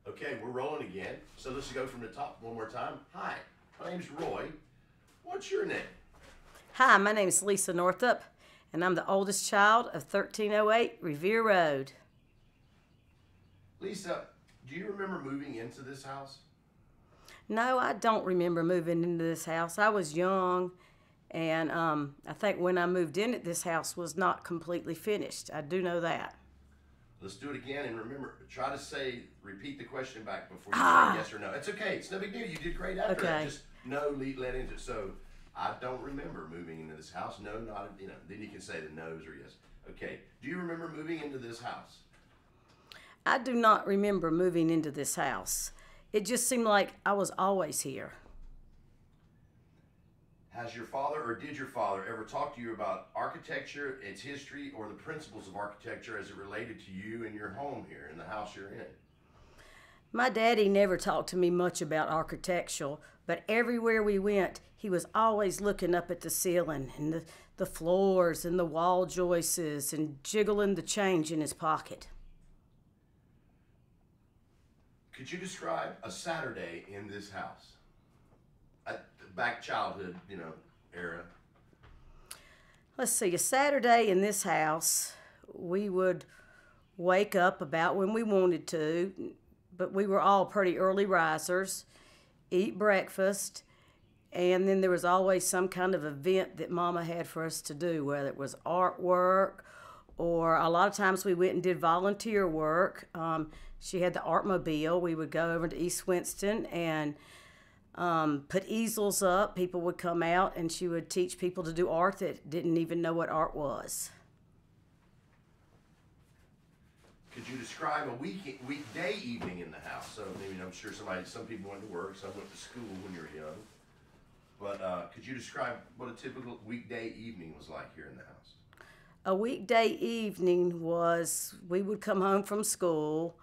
Okay, we're rolling again. So let's go from the top one more time. Hi, my name's Roy. What's your name? Hi, my name is Lisa Northup, and I'm the oldest child of 1308 Revere Road. Lisa, do you remember moving into this house? No, I don't remember moving into this house. I was young, and I think when I moved in, this house was not completely finished. I do know that. Let's do it again, and remember, try to repeat the question back before you say yes or no. It's okay. It's no big deal. You did great after that. Just no, let into it. So, I don't remember moving into this house. No, not, then you can say the no's or yes. Okay. Do you remember moving into this house? I do not remember moving into this house. It just seemed like I was always here. Has your father or did your father ever talk to you about architecture, its history, or the principles of architecture as it related to you and your home here in the house you're in? My daddy never talked to me much about architecture, but everywhere we went, he was always looking up at the ceiling and the floors and the wall joists and jiggling the change in his pocket. Could you describe a Saturday in this house? Back childhood, era. Let's see, a Saturday in this house, we would wake up about when we wanted to, but we were all pretty early risers, eat breakfast, and then there was always some kind of event that Mama had for us to do, whether it was artwork or a lot of times we went and did volunteer work. She had the Artmobile. We would go over to East Winston and put easels up. People would come out and she would teach people to do art that didn't even know what art was. Could you describe a weekday evening in the house? So, I'm sure some people went to work, some went to school when you were young. But could you describe what a typical weekday evening was like here in the house? A weekday evening was we would come home from school,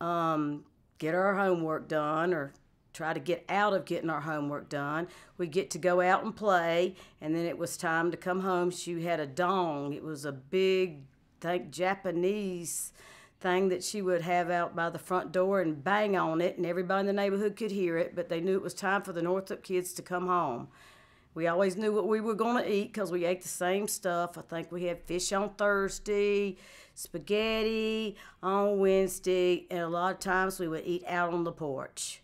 get our homework done, or try to get out of getting our homework done. We'd get to go out and play, and then it was time to come home. She had a dong. It was a big, Japanese thing that she would have out by the front door and bang on it, and everybody in the neighborhood could hear it, but they knew it was time for the Northup kids to come home. We always knew what we were going to eat because we ate the same stuff. I think we had fish on Thursday, spaghetti on Wednesday, and a lot of times we would eat out on the porch.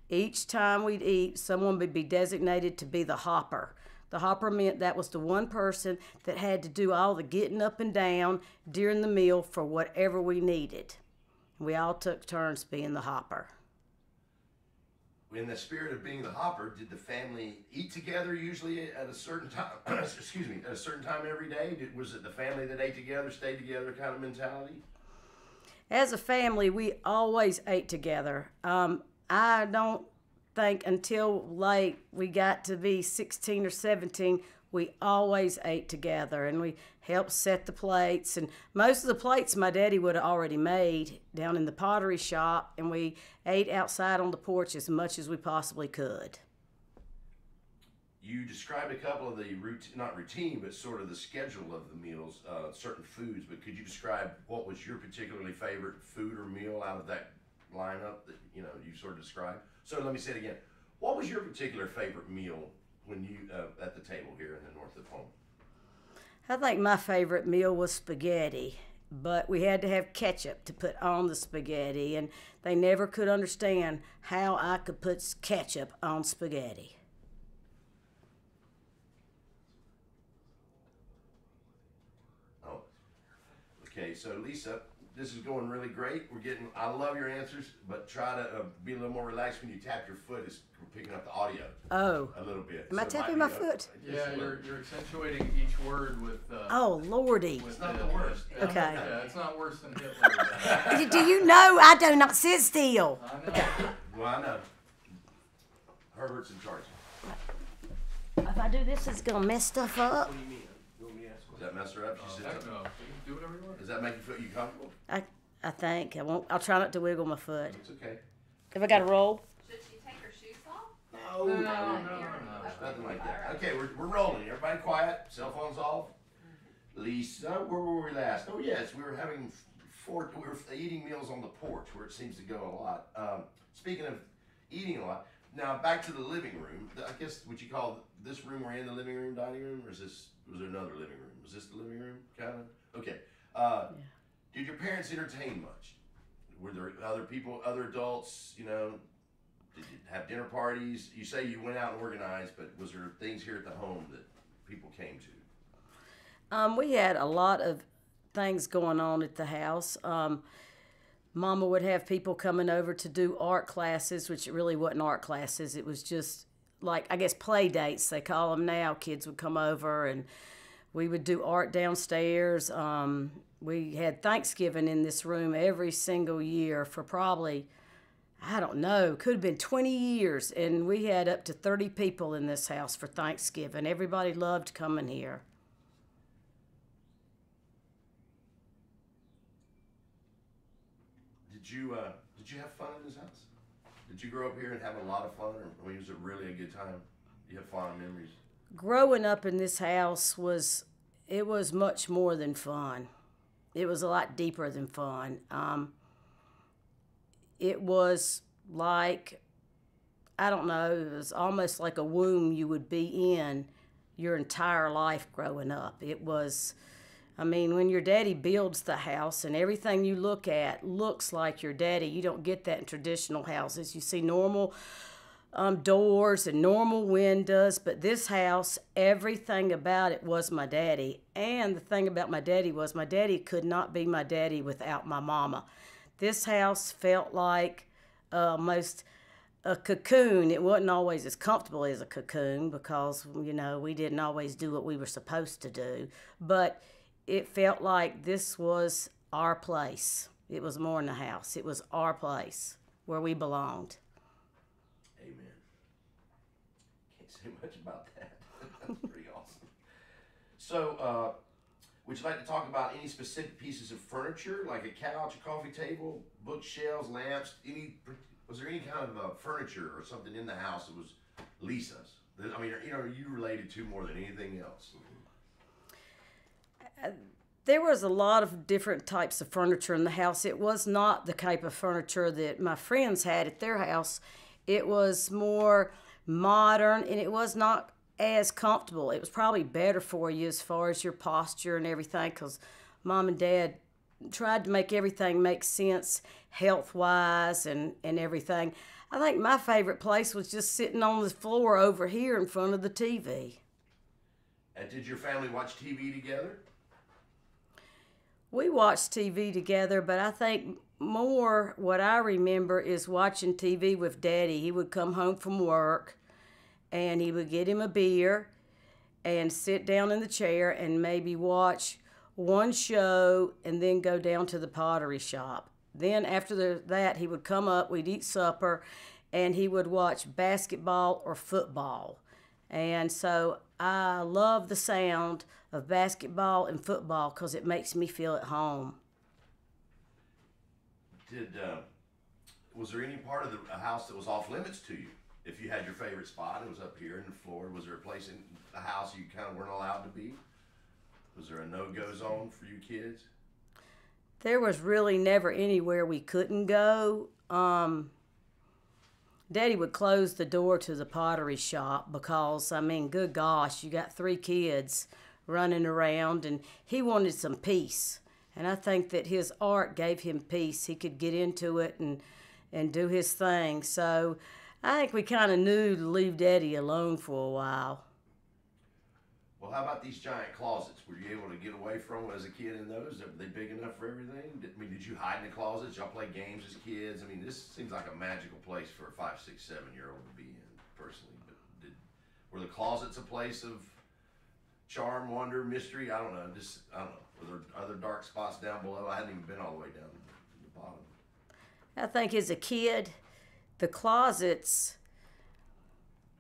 Each time we'd eat, someone would be designated to be the hopper. The hopper meant that was the one person that had to do all the getting up and down during the meal for whatever we needed. We all took turns being the hopper. In the spirit of being the hopper, did the family eat together usually at a certain time? Excuse me, at a certain time every day? Was it the family that ate together, stayed together kind of mentality? As a family, we always ate together. I don't think until late we got to be 16 or 17, we always ate together, and we helped set the plates. And most of the plates my daddy would have already made down in the pottery shop, and we ate outside on the porch as much as we possibly could. You described a couple of the not routine, but sort of the schedule of the meals, certain foods. But could you describe what was your particularly favorite food or meal out of that lineup that you sort of described? So let me say it again. What was your particular favorite meal when you at the table here in the Northup home? I think my favorite meal was spaghetti, but we had to have ketchup to put on the spaghetti, and they never could understand how I could put ketchup on spaghetti. Oh, okay. So Lisa, this is going really great. I love your answers, but try to be a little more relaxed when you tap your foot. It's picking up the audio. Oh. A little bit. Am I tapping my foot? Yeah, you're accentuating each word with. Oh, Lordy. It's not the worst. Okay. Yeah, it's not worse than Hitler. Do you know I do not sit still? I know. Okay. Well, I know. Herbert's in charge. If I do this, it's going to mess stuff up. What do you mean? You want me to ask? Does that mess her up? She Heck sits no. up. You can do whatever you want. Does that make you feel comfortable? I think. I won't. I'll try not to wiggle my foot. It's okay. Have I got to roll? Should she take her shoes off? No. No. Nothing like that. Okay, we're rolling. Everybody quiet. Cell phones off. Lisa, where were we last? Oh yes, we were having before we were eating meals on the porch where it seems to go a lot. Speaking of eating a lot, now back to the living room. I guess would you call this room we're in the living room, dining room, or was there another living room? Was this the living room, kind of? Okay. Did your parents entertain much? Were there other people, other adults? You know, did you have dinner parties? You say you went out and organized, but was there things here at the home that people came to? We had a lot of things going on at the house. Mama would have people coming over to do art classes, which it really wasn't art classes. It was just like, I guess, play dates, they call them now. Kids would come over and we would do art downstairs. We had Thanksgiving in this room every single year for probably, I don't know, could have been 20 years. And we had up to 30 people in this house for Thanksgiving. Everybody loved coming here. Did you have fun in this house? Did you grow up here and have a lot of fun, or I mean, was it really a good time? You have fond memories? Growing up in this house was much more than fun. It was a lot deeper than fun. It was like, I don't know, it was almost like a womb you would be in your entire life growing up. It was, I mean, when your daddy builds the house and everything you look at looks like your daddy, you don't get that in traditional houses. You see normal doors and normal windows, but this house, everything about it was my daddy. And the thing about my daddy was my daddy could not be my daddy without my mama. This house felt like almost a cocoon. It wasn't always as comfortable as a cocoon because, you know, we didn't always do what we were supposed to do, but it felt like this was our place. It was more than a house. It was our place where we belonged. Amen. Can't say much about that. That's pretty awesome. So, would you like to talk about any specific pieces of furniture, like a couch, a coffee table, bookshelves, lamps? Was there any kind of furniture or something in the house that was Lisa's? I mean, you know, you related to more than anything else? There was a lot of different types of furniture in the house. It was not the type of furniture that my friends had at their house. It was more modern, and it was not as comfortable. It was probably better for you as far as your posture and everything, because Mom and Dad tried to make everything make sense health-wise and everything. I think my favorite place was just sitting on the floor over here in front of the TV. And did your family watch TV together? We watched TV together, but I think more what I remember is watching TV with Daddy. He would come home from work, and he would get him a beer and sit down in the chair and maybe watch one show and then go down to the pottery shop. Then after that, he would come up, we'd eat supper, and he would watch basketball or football. And so I love the sound of basketball and football because it makes me feel at home. Was there any part of the house that was off limits to you? If you had your favorite spot, it was up here in the floor. Was there a place in the house you kind of weren't allowed to be? Was there a no-go zone for you kids? There was really never anywhere we couldn't go. Daddy would close the door to the pottery shop because, I mean, good gosh, you got 3 kids running around, and he wanted some peace. And I think that his art gave him peace. He could get into it and do his thing. So I think we kind of knew to leave Daddy alone for a while. Well, how about these giant closets? Were you able to get away from them as a kid in those? Were they big enough for everything? Did you hide in the closets? Y'all play games as kids? I mean, this seems like a magical place for a 5, 6, 7-year-old to be in, personally. But were the closets a place of charm, wonder, mystery? I don't know. Were there other dark spots down below? I hadn't even been all the way down to the bottom. I think as a kid, the closets,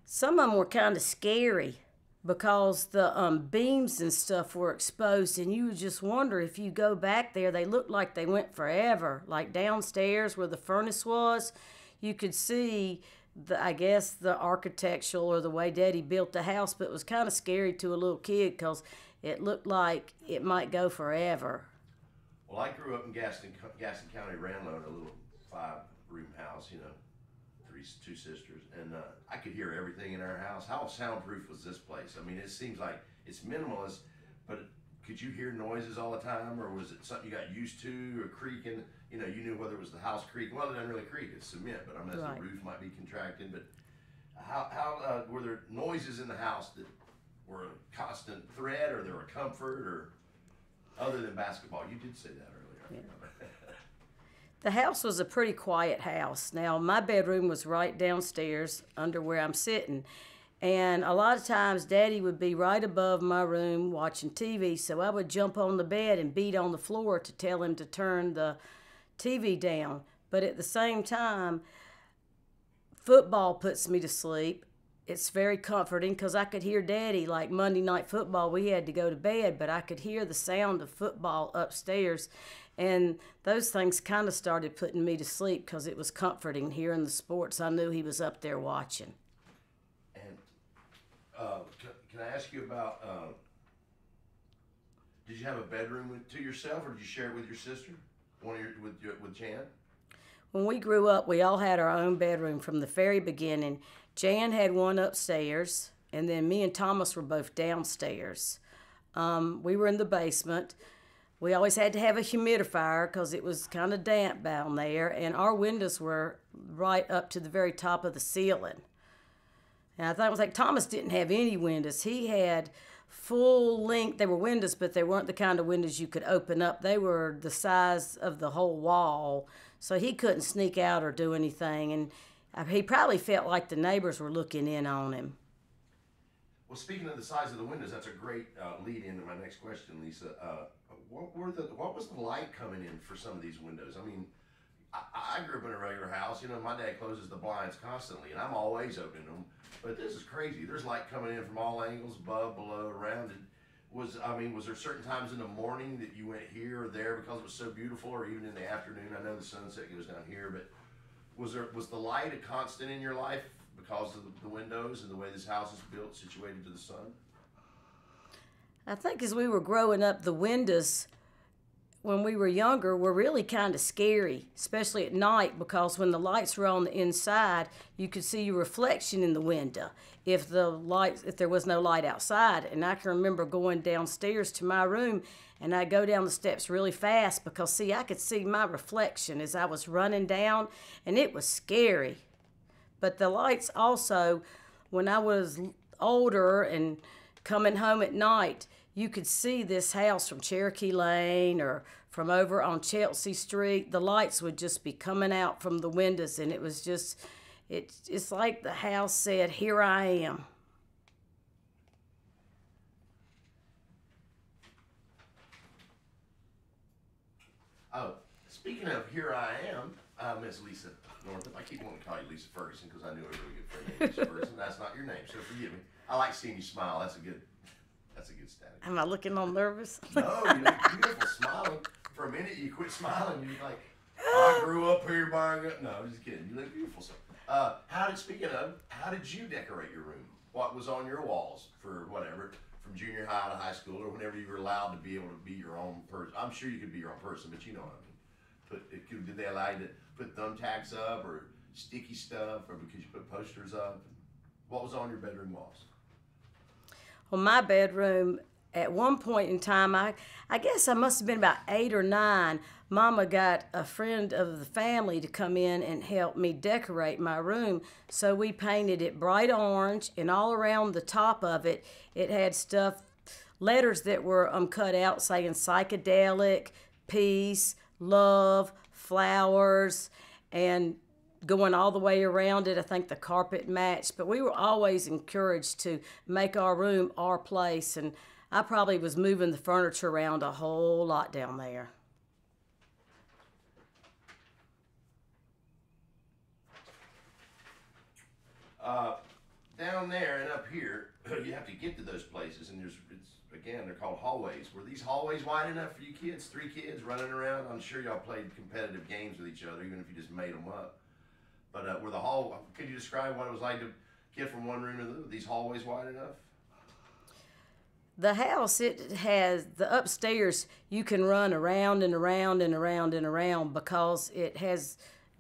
some of them were kind of scary because the beams and stuff were exposed, and you would just wonder if you go back there, they looked like they went forever. Like downstairs where the furnace was, you could see I guess the architectural or the way Daddy built the house, but it was kind of scary to a little kid because it looked like it might go forever. Well, I grew up in Gaston County, Ranlow, in a little 5-room house, you know, two sisters, and I could hear everything in our house. How soundproof was this place? I mean, it seems like it's minimalist, but could you hear noises all the time, or was it something you got used to, or creaking? You know, you knew whether it was the house creaking. Well, it doesn't really creak; it's cement, but I mean, Right. the roof might be contracted. But how were there noises in the house that were a constant threat, or they were a comfort, or other than basketball? You did say that earlier. Yeah. The house was a pretty quiet house. Now, my bedroom was right downstairs under where I'm sitting. And a lot of times, Daddy would be right above my room watching TV, so I would jump on the bed and beat on the floor to tell him to turn the TV down. But at the same time, football puts me to sleep. It's very comforting because I could hear Daddy, like Monday Night Football, we had to go to bed, but I could hear the sound of football upstairs. And those things kind of started putting me to sleep because it was comforting hearing the sports. I knew he was up there watching. And can I ask you about, did you have a bedroom to yourself, or did you share it with your sister, with Jan? When we grew up, we all had our own bedroom from the very beginning. Jan had one upstairs, and then me and Thomas were both downstairs. We were in the basement. We always had to have a humidifier because it was kind of damp down there, and our windows were right up to the very top of the ceiling. And I think Thomas didn't have any windows. He had full length. They were windows, but they weren't the kind of windows you could open up. They were the size of the whole wall, so he couldn't sneak out or do anything. And he probably felt like the neighbors were looking in on him. Well, speaking of the size of the windows, that's a great lead into my next question, Lisa. What was the light coming in for some of these windows? I mean, I grew up in a regular house. You know, my dad closes the blinds constantly, and I'm always opening them. But this is crazy. There's light coming in from all angles, above, below, around. Was there certain times in the morning that you went here or there because it was so beautiful, or even in the afternoon? I know the sunset goes down here, but was the light a constant in your life because of the windows and the way this house is built, situated to the sun? I think as we were growing up, the windows, when we were younger, were really kind of scary, especially at night, because when the lights were on the inside, you could see your reflection in the window if there was no light outside. And I can remember going downstairs to my room, and I'd go down the steps really fast because, see, I could see my reflection as I was running down, and it was scary. But the lights also, when I was older and coming home at night, you could see this house from Cherokee Lane or from over on Chelsea Street. The lights would just be coming out from the windows, and it was just, it's like the house said, "Here I am." Oh, speaking of "Here I Am," Miss Lisa Northrup. I keep wanting to call you Lisa Ferguson because I knew a really good friend named Lisa Ferguson. That's not your name, so forgive me. I like seeing you smile. That's a good static. Am I looking all nervous? No, you look beautiful, smiling. For a minute, you quit smiling. You're like, I grew up here buying it. No, I'm just kidding. You look beautiful. So, how did you decorate your room? What was on your walls for whatever, from junior high to high school, or whenever you were allowed to be able to be your own person? I'm sure you could be your own person, but you know what I mean. Did they allow you to put thumbtacks up or sticky stuff, or because you put posters up? What was on your bedroom walls? Well, my bedroom, at one point in time, I guess I must have been about 8 or 9, Mama got a friend of the family to come in and help me decorate my room. So we painted it bright orange, and all around the top of it, it had letters that were cut out saying psychedelic, peace, love, flowers, and going all the way around it. I think the carpet matched, but we were always encouraged to make our room our place, and I probably was moving the furniture around a whole lot down there. Down there and up here, you have to get to those places, and they're called hallways. Were these hallways wide enough for you kids, 3 kids running around? I'm sure y'all played competitive games with each other, even if you just made them up. But could you describe what it was like to get from one room to the other? Were these hallways wide enough? The house, it has the upstairs, you can run around and around and around and around because it has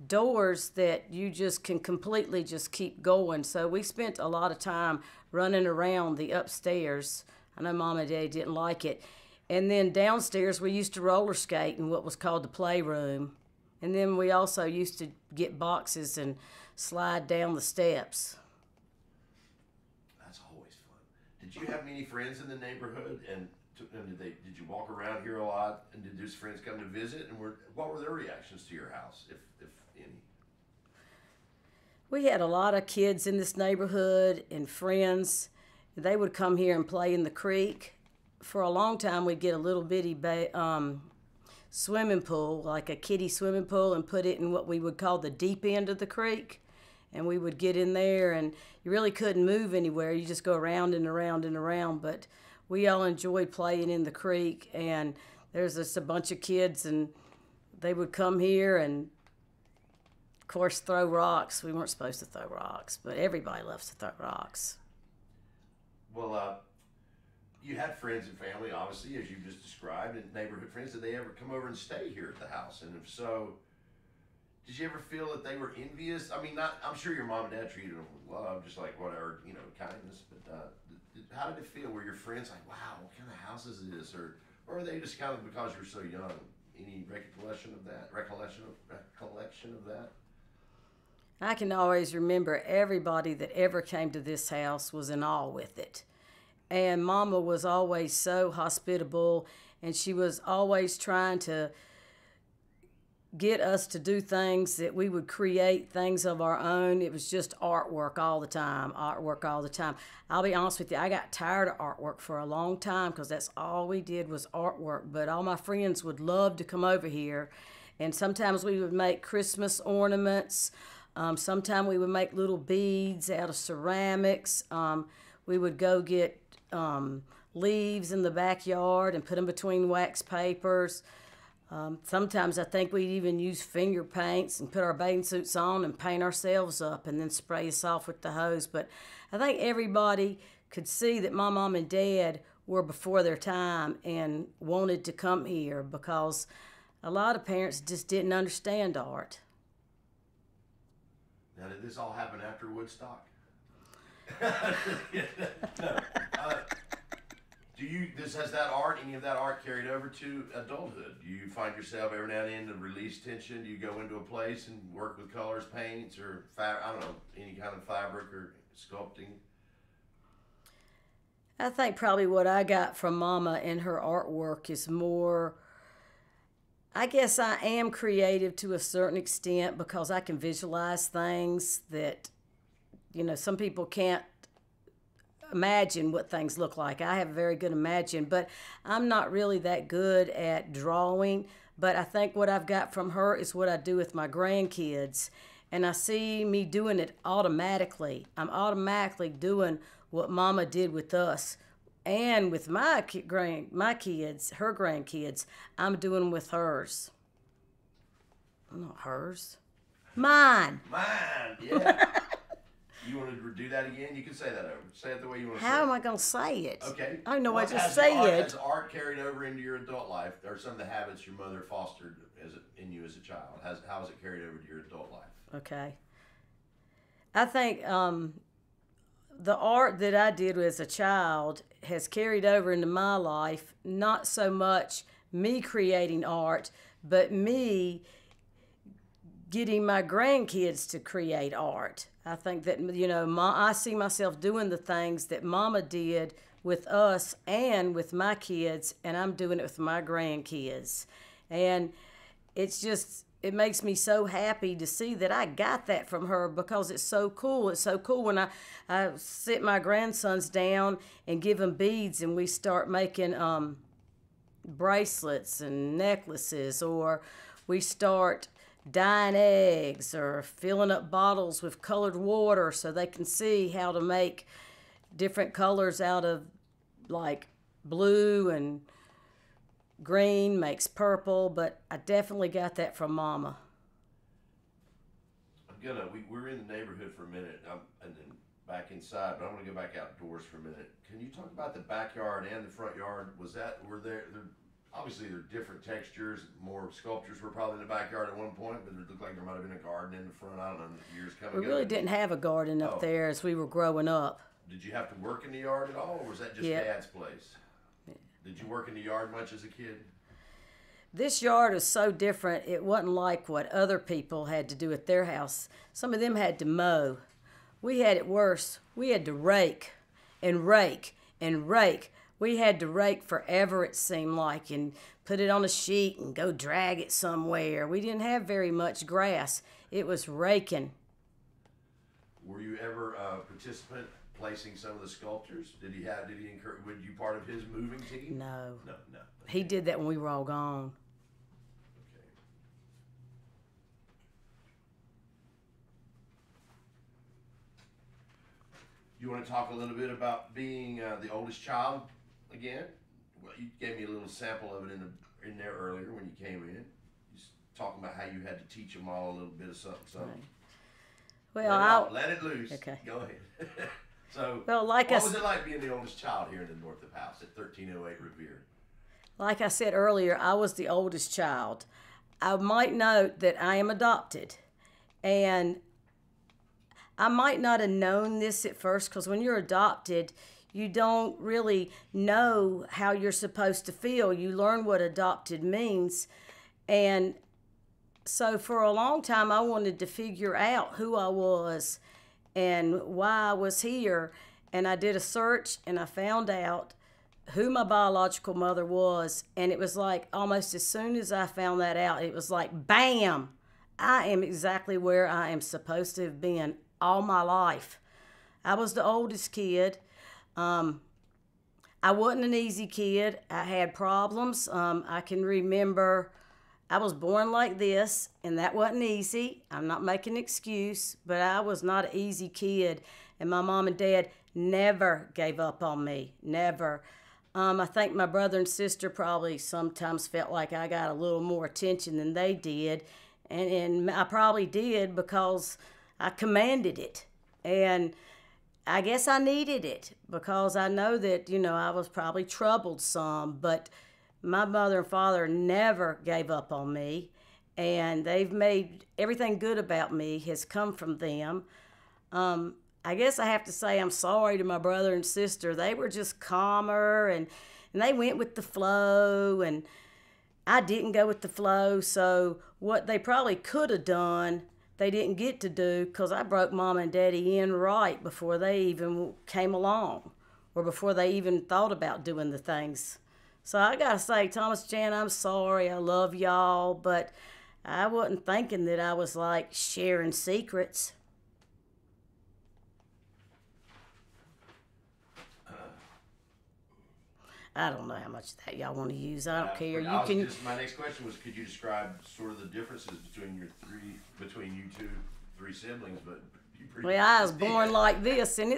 doors that you just can completely just keep going. So we spent a lot of time running around the upstairs. I know Mom and Dad didn't like it. And then downstairs, we used to roller skate in what was called the playroom. And then we also used to get boxes and slide down the steps. That's always fun. Did you have many friends in the neighborhood, and did you walk around here a lot? And did those friends come to visit? And what were their reactions to your house, if any? We had a lot of kids in this neighborhood and friends. They would come here and play in the creek. For a long time, we'd get a little bitty swimming pool, like a kiddie swimming pool, and put it in what we would call the deep end of the creek. And we would get in there, and you really couldn't move anywhere. You just go around and around and around. But we all enjoyed playing in the creek, and there's just a bunch of kids, and they would come here and, of course, throw rocks. We weren't supposed to throw rocks, but everybody loves to throw rocks. Well, you had friends and family, obviously, as you just described, and neighborhood friends. Did they ever come over and stay here at the house? And if so, did you ever feel that they were envious? I mean, I'm sure your mom and dad treated them with love, just like whatever, kindness. But how did it feel? Were your friends like, wow, what kind of house is this? Or are they just kind of, because you're so young, any recollection of that? I can always remember everybody that ever came to this house was in awe with it. And Mama was always so hospitable, and she was always trying to get us to do things that we would create things of our own. It was just artwork all the time, artwork all the time. I'll be honest with you, I got tired of artwork for a long time because that's all we did was artwork. But all my friends would love to come over here, and sometimes we would make Christmas ornaments. Sometimes we would make little beads out of ceramics. We would go get leaves in the backyard and put them between wax papers. Sometimes I think we'd even use finger paints and put our bathing suits on and paint ourselves up and then spray us off with the hose. But I think everybody could see that my mom and dad were before their time and wanted to come here because a lot of parents just didn't understand art. Now, did this all happen after Woodstock? No. Has that art, any of that art carried over to adulthood? Do you find yourself every now and then to release tension? Do you go into a place and work with colors, paints, or I don't know, any kind of fabric or sculpting? I think probably what I got from Mama and her artwork is more, I guess I am creative to a certain extent because I can visualize things that, some people can't imagine what things look like. I have a very good imagine, but I'm not really that good at drawing. But I think what I've got from her is what I do with my grandkids. And I see me doing it automatically. I'm automatically doing what Mama did with us. And with my kids, her grandkids, I'm doing with hers. Not hers. Mine. Mine, yeah. You want to do that again? You can say that over. Say it the way you want to say it. How am I going to say it? Okay. I know I just say it. Has art carried over into your adult life? Or some of the habits your mother fostered in you as a child? How has it carried over to your adult life? Okay. I think the art that I did as a child has carried over into my life, not so much me creating art, but me getting my grandkids to create art. I think that, I see myself doing the things that Mama did with us and with my kids, and I'm doing it with my grandkids. And it makes me so happy to see that I got that from her because it's so cool. It's so cool when I sit my grandsons down and give them beads and we start making bracelets and necklaces, or we start dyeing eggs or filling up bottles with colored water so they can see how to make different colors out of, like, blue and green makes purple. But I definitely got that from Mama. We're in the neighborhood for a minute, and then back inside, but I want to go back outdoors for a minute. Can you talk about the backyard and the front yard? Were there obviously there are different textures, more sculptures were probably in the backyard at one point, but it looked like there might have been a garden in the front. I don't know, years coming. We really didn't have a garden up there as we were growing up. Did you have to work in the yard at all, or was that just Dad's place? Did you work in the yard much as a kid? This yard is so different. It wasn't like what other people had to do at their house. Some of them had to mow. We had it worse. We had to rake and rake and rake. We had to rake forever, it seemed like, and put it on a sheet and go drag it somewhere. We didn't have very much grass. It was raking. Were you ever a participant placing some of the sculptures? Did he encourage, were you part of his moving team? No. No. He did that when we were all gone. Okay. You want to talk a little bit about being the oldest child again? Well, you gave me a little sample of it in there earlier when you came in. Just talking about how you had to teach them all a little bit of something. Right. Well, let it loose. Okay. Go ahead. So, well, what was it like being the oldest child here in the north of the house at 1308 Revere? Like I said earlier, I was the oldest child. I might note that I am adopted, and I might not have known this at first because when you're adopted, you don't really know how you're supposed to feel. You learn what adopted means, and so for a long time, I wanted to figure out who I was and why I was here. And I did a search, and I found out who my biological mother was. And it was like almost as soon as I found that out, it was like, bam, I am exactly where I am supposed to have been all my life. I was the oldest kid. I wasn't an easy kid. I had problems. I can remember I was born like this, and that wasn't easy. I'm not making an excuse, but I was not an easy kid, and my mom and dad never gave up on me, never. I think my brother and sister probably sometimes felt like I got a little more attention than they did, and I probably did because I commanded it, and I guess I needed it because I know that, I was probably troubled some, but my mother and father never gave up on me, and they've made everything good about me has come from them. I guess I have to say I'm sorry to my brother and sister. They were just calmer, and they went with the flow, and I didn't go with the flow. So what they probably could have done, they didn't get to do because I broke Mom and Daddy in right before they even came along or before they even thought about doing the things. So I got to say, Thomas Jan, I'm sorry. I love y'all, but I wasn't thinking that I was like sharing secrets. I don't know how much of that y'all want to use. I don't care. My next question was, could you describe sort of the differences between you two, three siblings? But I was born like this, and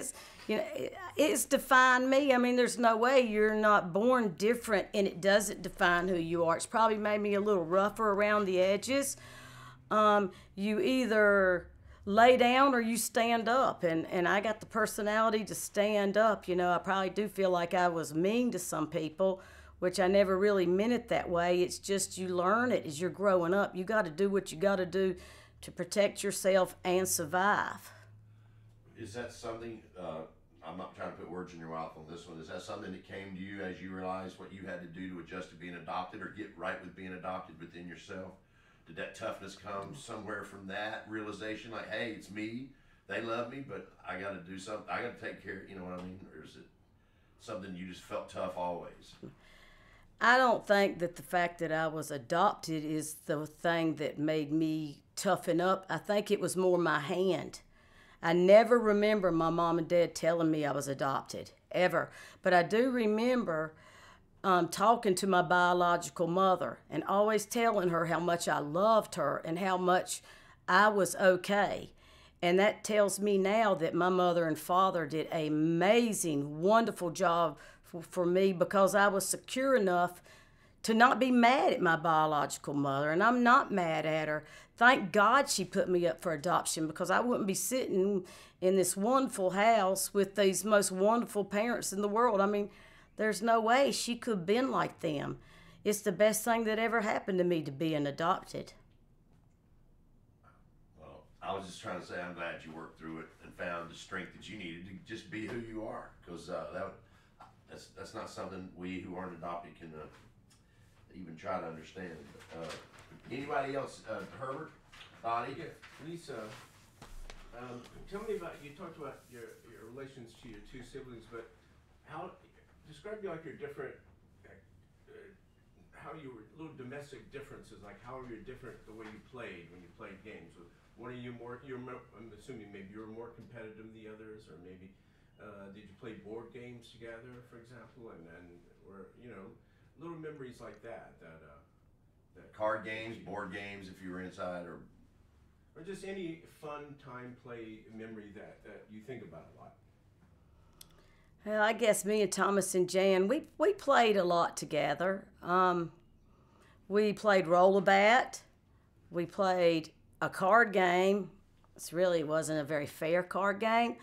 it's defined me. I mean, there's no way you're not born different, and it doesn't define who you are. It's probably made me a little rougher around the edges. You either lay down or you stand up, and I got the personality to stand up. I probably do feel like I was mean to some people, which I never really meant it that way. It's just you learn it as you're growing up. You got to do what you got to do to protect yourself and survive. Is that something, I'm not trying to put words in your mouth on this one, is that something that came to you as you realized what you had to do to adjust to being adopted or get right with being adopted within yourself? Did that toughness come somewhere from that realization, like, hey, it's me, they love me, but I got to do something, I got to take care, you know what I mean? Or is it something you just felt tough always? I don't think that the fact that I was adopted is the thing that made me toughen up. I think it was more my hand. I never remember my mom and dad telling me I was adopted, ever. But I do remember talking to my biological mother and always telling her how much I loved her and how much I was okay. And that tells me now that my mother and father did an amazing, wonderful job for me because I was secure enough to not be mad at my biological mother. And I'm not mad at her. thank God she put me up for adoption, because I wouldn't be sitting in this wonderful house with these most wonderful parents in the world. I mean, there's no way she could have been like them. It's the best thing that ever happened to me to being adopted. Well, I was just trying to say I'm glad you worked through it and found the strength that you needed to just be who you are, because that's not something we who aren't adopted can even try to understand. Anybody else? Herbert? Bonnie? Yeah, Lisa, tell me about, you talked about your relations to your two siblings, but describe like your different, how you were, little domestic differences, like how are you different the way you played when you played games? One of you more, I'm assuming maybe you were more competitive than the others, or maybe, did you play board games together, for example, or, little memories like that. Card games, board games, if you were inside, or just any fun time play memory that you think about a lot. Well, I guess me and Thomas and Jan, we played a lot together. We played roll-a-bat. We played a card game. It really wasn't a very fair card game,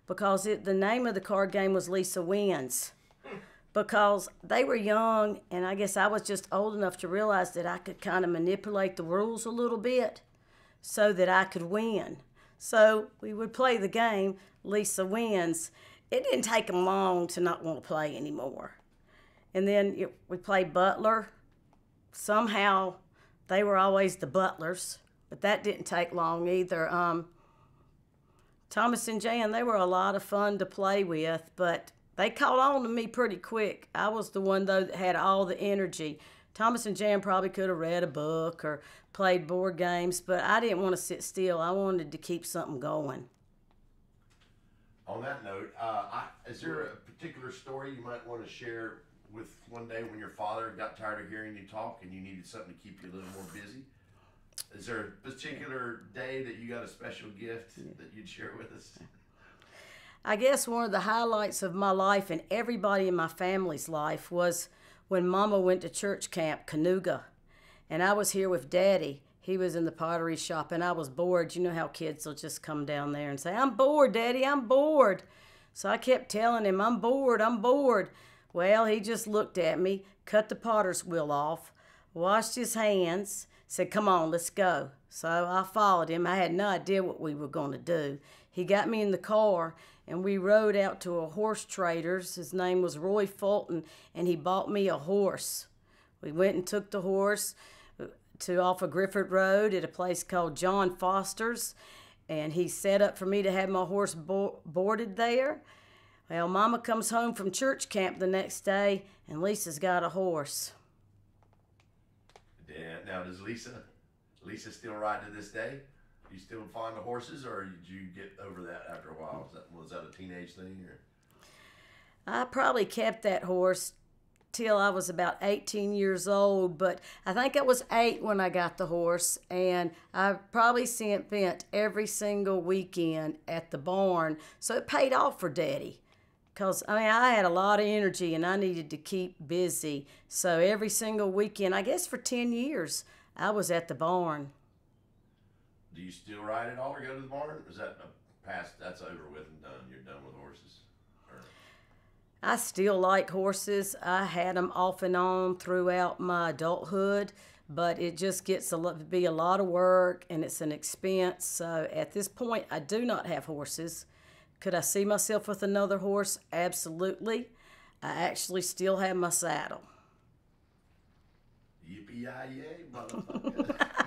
because the name of the card game was Lisa Wins. Because they were young, and I guess I was just old enough to realize that I could kind of manipulate the rules a little bit so that I could win. So we would play the game, Lisa Wins. It didn't take them long to not want to play anymore. And then we played Butler. Somehow they were always the butlers, but that didn't take long either. Thomas and Jan, they were a lot of fun to play with, but they caught on to me pretty quick. I was the one, though, that had all the energy. Thomas and Jan probably could have read a book or played board games, but I didn't want to sit still. I wanted to keep something going. On that note, is there a particular story you might want to share with one day when your father got tired of hearing you talk and you needed something to keep you a little more busy? Is there a particular day that you got a special gift that you'd share with us? I guess one of the highlights of my life and everybody in my family's life was when Mama went to church camp, Canuga, and I was here with Daddy. He was in the pottery shop, and I was bored. You know how kids will just come down there and say, "I'm bored, Daddy, I'm bored." So I kept telling him, "I'm bored, I'm bored." Well, he just looked at me, cut the potter's wheel off, washed his hands, said, "Come on, let's go." So I followed him. I had no idea what we were going to do. He got me in the car, and we rode out to a horse trader's. His name was Roy Fulton, and he bought me a horse. We went and took the horse to off of Griffith Road at a place called John Foster's, and he set up for me to have my horse boarded there. Well, Mama comes home from church camp the next day, and Lisa's got a horse. Yeah. Now, does Lisa still ride to this day? You still fond of horses, or did you get over that after a while? Was that a teenage thing, or? I probably kept that horse till I was about 18 years old, but I think I was 8 when I got the horse, and I probably spent every single weekend at the barn, so it paid off for Daddy. Because, I had a lot of energy, and I needed to keep busy, so every single weekend, I guess for 10 years, I was at the barn. Do you still ride at all, or go to the barn? Is that that's over with and done? You're done with horses? Or? I still like horses. I had them off and on throughout my adulthood, but it just gets to be a lot of work, and it's an expense. So at this point, I do not have horses. Could I see myself with another horse? Absolutely. I actually still have my saddle. Yippee-yi-yay, motherfucker.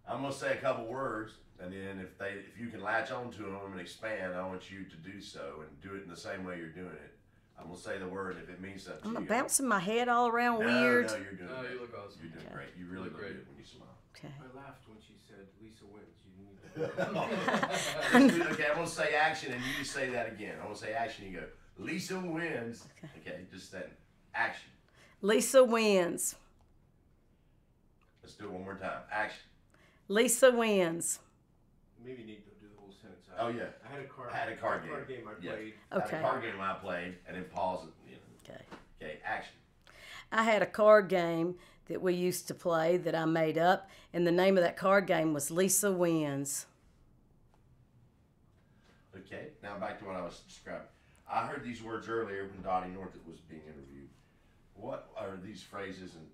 I'm gonna say a couple words, and then if you can latch onto them and expand, I want you to do so and do it in the same way you're doing it. I'm gonna say the word if it means something to I'm you. bouncing my head all around weird. No, you're doing No, great. you look awesome. You're doing Okay. great. You really look Great. good when you smile. Okay. I laughed when she said Lisa wins. You need to Okay, I'm gonna say action, and you just say that again. I'm gonna say action. You go, Lisa wins. Okay, just that action. Lisa wins. Let's do it one more time. Action. Lisa wins. maybe need to do the whole sentence. Oh yeah. I had a card. I had a card game I Yeah. played. I had Okay. a card game I played, and then pause it. You know. Okay. Okay, action. I had a card game that we used to play that I made up, and the name of that card game was Lisa Wins. Okay, now back to what I was describing. I heard these words earlier when Dottie Northrup was being interviewed. What are these phrases and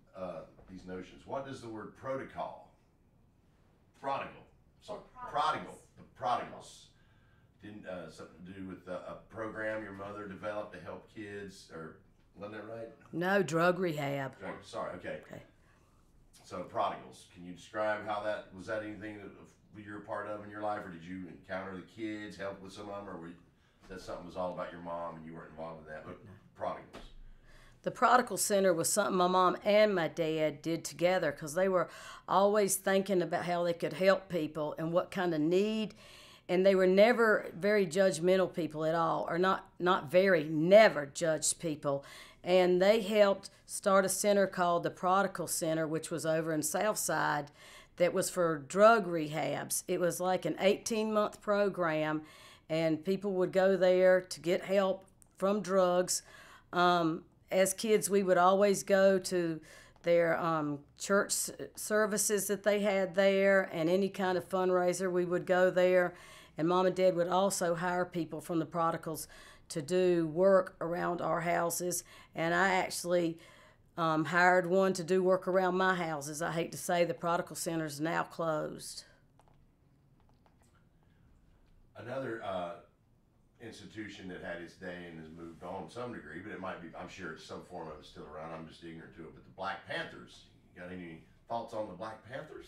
these notions? What does the word protocol, prodigal, sorry, prodigal, the prodigals, didn't something to do with a program your mother developed to help kids, or wasn't that right? No, drug rehab. Sorry, okay. Okay. So prodigals, can you describe how that, was that anything that you're a part of in your life, or did you encounter the kids, help with some of them, or were you, that something was all about your mom and you weren't involved in that, but prodigals? The Prodigal Center was something my mom and my dad did together because they were always thinking about how they could help people and what kind of need. And they were never very judgmental people at all, or not very, never judged people. And they helped start a center called the Prodigal Center, which was over in Southside, that was for drug rehabs. It was like an 18-month program, and people would go there to get help from drugs. As kids, we would always go to their church services that they had there, and any kind of fundraiser, we would go there. And Mom and Dad would also hire people from the prodigals to do work around our houses. And I actually hired one to do work around my houses. I hate to say the Prodigal Center is now closed. Another institution that had its day and has moved on to some degree, but it might be, I'm sure it's some form of it still around. I'm just ignorant to it. But the Black Panthers, you got any thoughts on the Black Panthers?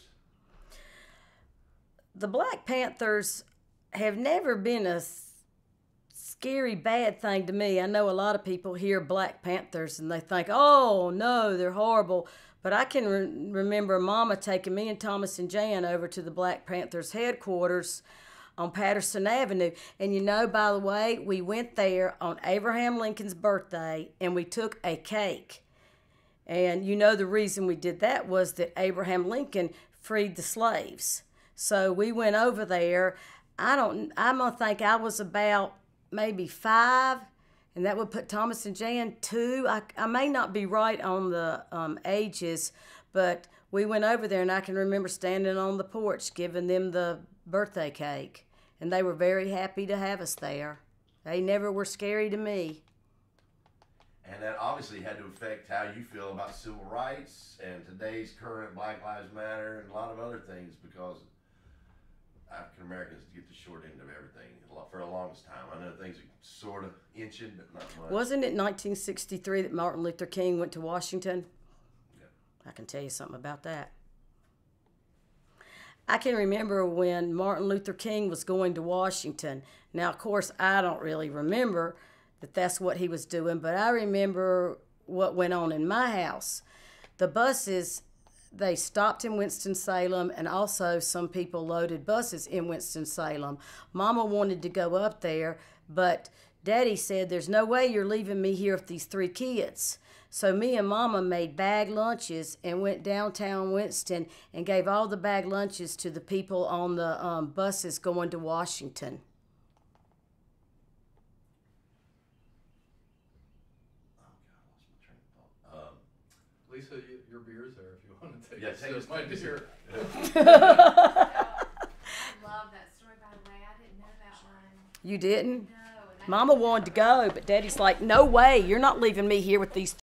The Black Panthers have never been a scary bad thing to me. I know a lot of people hear Black Panthers and they think, oh no, they're horrible. But I can remember Mama taking me and Thomas and Jan over to the Black Panthers headquarters on Patterson Avenue. And you know, by the way, we went there on Abraham Lincoln's birthday and we took a cake. And you know the reason we did that was that Abraham Lincoln freed the slaves. So we went over there. I'm gonna think I was about maybe 5, and that would put Thomas and Jan 2. I may not be right on the ages, but we went over there and I can remember standing on the porch giving them the birthday cake. And they were very happy to have us there. They never were scary to me. And that obviously had to affect how you feel about civil rights and today's current Black Lives Matter and a lot of other things, because African Americans get the short end of everything for the longest time. I know things are sort of inching, but not much. Wasn't it 1963 that Martin Luther King went to Washington? Yeah. I can tell you something about that. I can remember when Martin Luther King was going to Washington. Now, of course, I don't really remember that that's what he was doing, but I remember what went on in my house. The buses, they stopped in Winston-Salem, and also some people loaded buses in Winston-Salem. Mama wanted to go up there, but Daddy said, there's no way you're leaving me here with these 3 kids. So me and Mama made bag lunches and went downtown Winston and gave all the bag lunches to the people on the buses going to Washington. Lisa, your beer's there if you want to take Yeah, it. take So it. my beer. I love that story, by the way. I didn't know that one. You didn't? No. Mama wanted to go, but Daddy's like, no way, you're not leaving me here with these